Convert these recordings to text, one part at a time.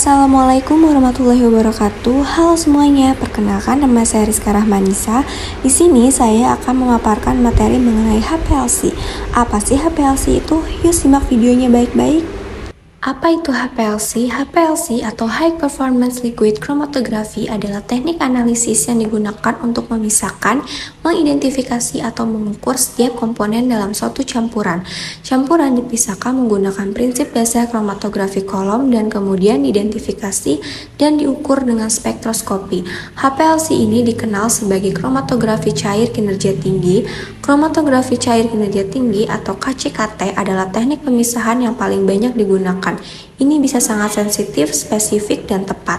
Assalamualaikum warahmatullahi wabarakatuh. Halo semuanya, perkenalkan nama saya Rizka Rahmanisa. Di sini saya akan memaparkan materi mengenai HPLC. Apa sih HPLC itu? Yuk simak videonya baik-baik. Apa itu HPLC? HPLC atau High Performance Liquid Chromatography adalah teknik analisis yang digunakan untuk memisahkan, mengidentifikasi atau mengukur setiap komponen dalam suatu campuran. Campuran dipisahkan menggunakan prinsip dasar kromatografi kolom dan kemudian diidentifikasi dan diukur dengan spektroskopi. HPLC ini dikenal sebagai kromatografi cair kinerja tinggi. Kromatografi cair kinerja tinggi atau KCKT adalah teknik pemisahan yang paling banyak digunakan. Ini bisa sangat sensitif, spesifik, dan tepat.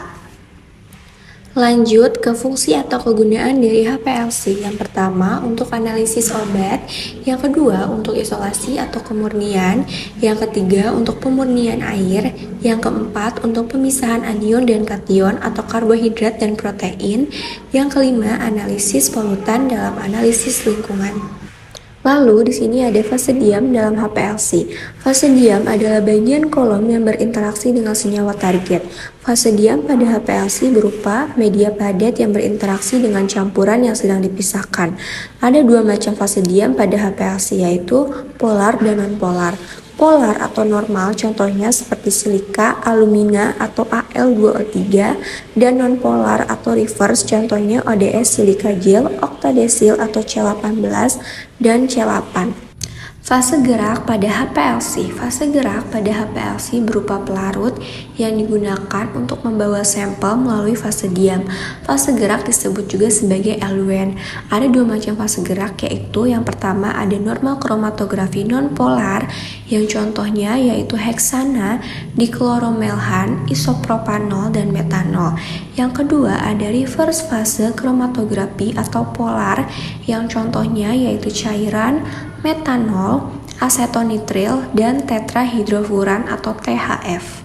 Lanjut ke fungsi atau kegunaan dari HPLC. Yang pertama, untuk analisis obat. Yang kedua, untuk isolasi atau kemurnian. Yang ketiga, untuk pemurnian air. Yang keempat, untuk pemisahan anion dan kation atau karbohidrat dan protein. Yang kelima, analisis polutan dalam analisis lingkungan. Lalu di sini ada fase diam dalam HPLC. Fase diam adalah bagian kolom yang berinteraksi dengan senyawa target. Fase diam pada HPLC berupa media padat yang berinteraksi dengan campuran yang sedang dipisahkan. Ada dua macam fase diam pada HPLC, yaitu polar dan non-polar. Polar atau normal contohnya seperti silika, alumina atau Al2O3, dan non-polar atau reverse contohnya ODS silika gel, oktadesil atau C18, dan C8. Fase gerak pada HPLC. Fase gerak pada HPLC berupa pelarut yang digunakan untuk membawa sampel melalui fase diam. Fase gerak disebut juga sebagai eluent. Ada dua macam fase gerak, yaitu yang pertama ada normal kromatografi non-polar yang contohnya yaitu heksana, dikloromelhan, isopropanol, dan metanol. Yang kedua ada reverse fase kromatografi atau polar yang contohnya yaitu cairan, metanol, asetonitril, dan tetrahidrofuran atau THF.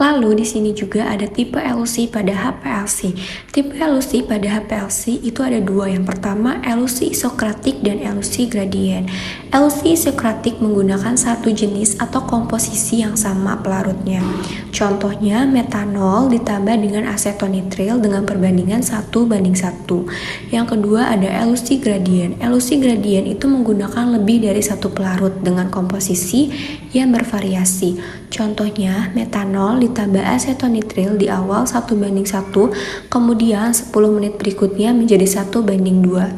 Lalu di sini juga ada tipe elusi pada HPLC. Tipe elusi pada HPLC itu ada dua. Yang pertama elusi isokratik dan elusi gradien. Elusi isokratik menggunakan satu jenis atau komposisi yang sama pelarutnya. Contohnya metanol ditambah dengan asetonitril dengan perbandingan 1:1. Yang kedua ada elusi gradien. Elusi gradien itu menggunakan lebih dari satu pelarut dengan komposisi yang bervariasi. Contohnya metanol ditambah asetonitril di awal 1:1, kemudian 10 menit berikutnya menjadi 1:2.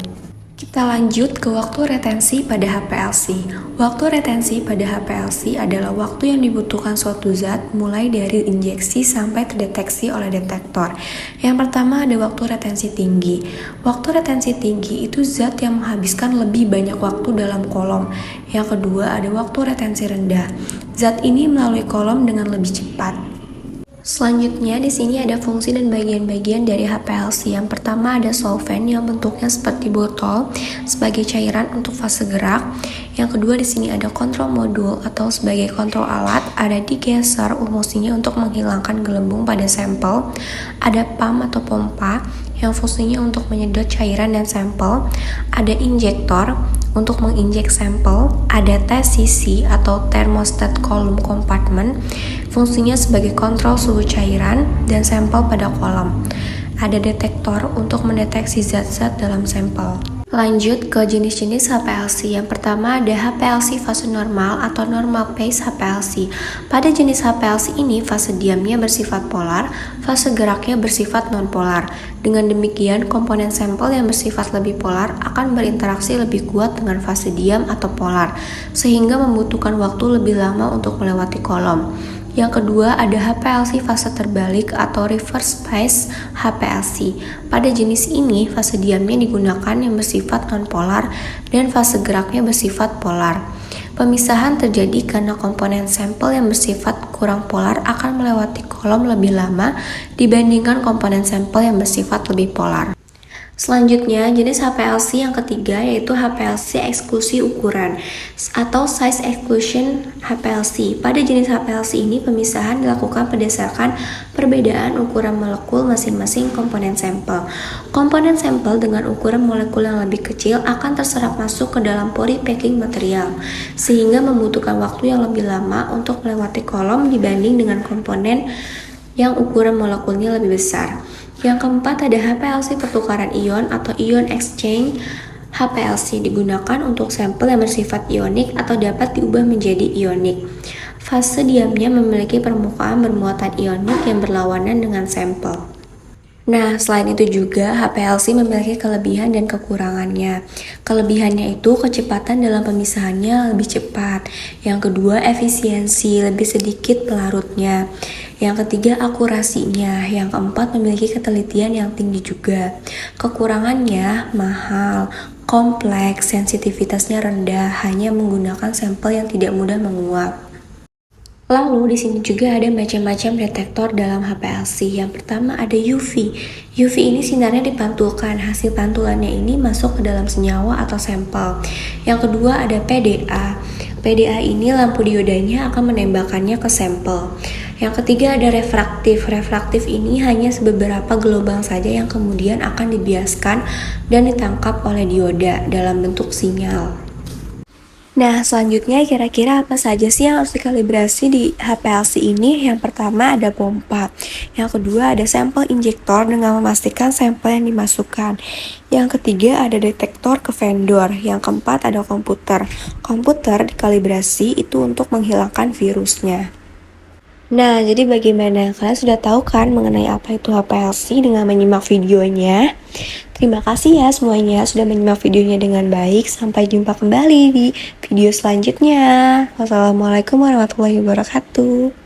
Kita lanjut ke waktu retensi pada HPLC. Waktu retensi pada HPLC adalah waktu yang dibutuhkan suatu zat mulai dari injeksi sampai terdeteksi oleh detektor. Yang pertama ada waktu retensi tinggi. Waktu retensi tinggi itu zat yang menghabiskan lebih banyak waktu dalam kolom. Yang kedua ada waktu retensi rendah. Zat ini melalui kolom dengan lebih cepat. Selanjutnya di sini ada fungsi dan bagian-bagian dari HPLC. Yang pertama ada solvent yang bentuknya seperti botol sebagai cairan untuk fase gerak. Yang kedua di sini ada kontrol modul atau sebagai kontrol alat. Ada degausseur fungsinya untuk menghilangkan gelembung pada sampel. Ada pump atau pompa yang fungsinya untuk menyedot cairan dan sampel. Ada injektor untuk menginjek sampel. Ada TCC atau thermostat column compartment, fungsinya sebagai kontrol suhu cairan dan sampel pada kolom. Ada detektor untuk mendeteksi zat-zat dalam sampel. Lanjut ke jenis-jenis HPLC. Yang pertama ada HPLC fase normal atau normal phase HPLC. Pada jenis HPLC ini fase diamnya bersifat polar, fase geraknya bersifat non-polar. Dengan demikian komponen sampel yang bersifat lebih polar akan berinteraksi lebih kuat dengan fase diam atau polar, sehingga membutuhkan waktu lebih lama untuk melewati kolom. Yang kedua ada HPLC fase terbalik atau reverse phase HPLC. Pada jenis ini fase diamnya digunakan yang bersifat non-polar dan fase geraknya bersifat polar. Pemisahan terjadi karena komponen sampel yang bersifat kurang polar akan melewati kolom lebih lama dibandingkan komponen sampel yang bersifat lebih polar. Selanjutnya, jenis HPLC yang ketiga yaitu HPLC eksklusi ukuran atau size exclusion HPLC. Pada jenis HPLC ini pemisahan dilakukan berdasarkan perbedaan ukuran molekul masing-masing komponen sampel. Komponen sampel dengan ukuran molekul yang lebih kecil akan terserap masuk ke dalam pori packing material, sehingga membutuhkan waktu yang lebih lama untuk melewati kolom dibanding dengan komponen yang ukuran molekulnya lebih besar. Yang keempat ada HPLC pertukaran ion atau ion exchange. HPLC digunakan untuk sampel yang bersifat ionik atau dapat diubah menjadi ionik. Fase diamnya memiliki permukaan bermuatan ionik yang berlawanan dengan sampel. Nah, selain itu juga HPLC memiliki kelebihan dan kekurangannya. Kelebihannya itu kecepatan dalam pemisahannya lebih cepat. Yang kedua, efisiensi, lebih sedikit pelarutnya. Yang ketiga, akurasinya. Yang keempat, memiliki ketelitian yang tinggi juga. Kekurangannya mahal, kompleks, sensitivitasnya rendah, hanya menggunakan sampel yang tidak mudah menguap. Lalu di sini juga ada macam-macam detektor dalam HPLC. Yang pertama ada UV. UV ini sinarnya dipantulkan. Hasil pantulannya ini masuk ke dalam senyawa atau sampel. Yang kedua ada PDA. PDA ini lampu diodanya akan menembakkannya ke sampel. Yang ketiga ada refraktif. Refraktif ini hanya beberapa gelombang saja yang kemudian akan dibiaskan dan ditangkap oleh dioda dalam bentuk sinyal. Nah, selanjutnya kira-kira apa saja sih yang harus dikalibrasi di HPLC ini? Yang pertama ada pompa. Yang kedua ada sampel injektor dengan memastikan sampel yang dimasukkan. Yang ketiga ada detektor ke vendor. Yang keempat ada komputer. Komputer dikalibrasi itu untuk menghilangkan virusnya. Nah, jadi bagaimana? Kalian sudah tahu kan mengenai apa itu HPLC dengan menyimak videonya? Terima kasih ya semuanya sudah menyimak videonya dengan baik. Sampai jumpa kembali di video selanjutnya. Wassalamualaikum warahmatullahi wabarakatuh.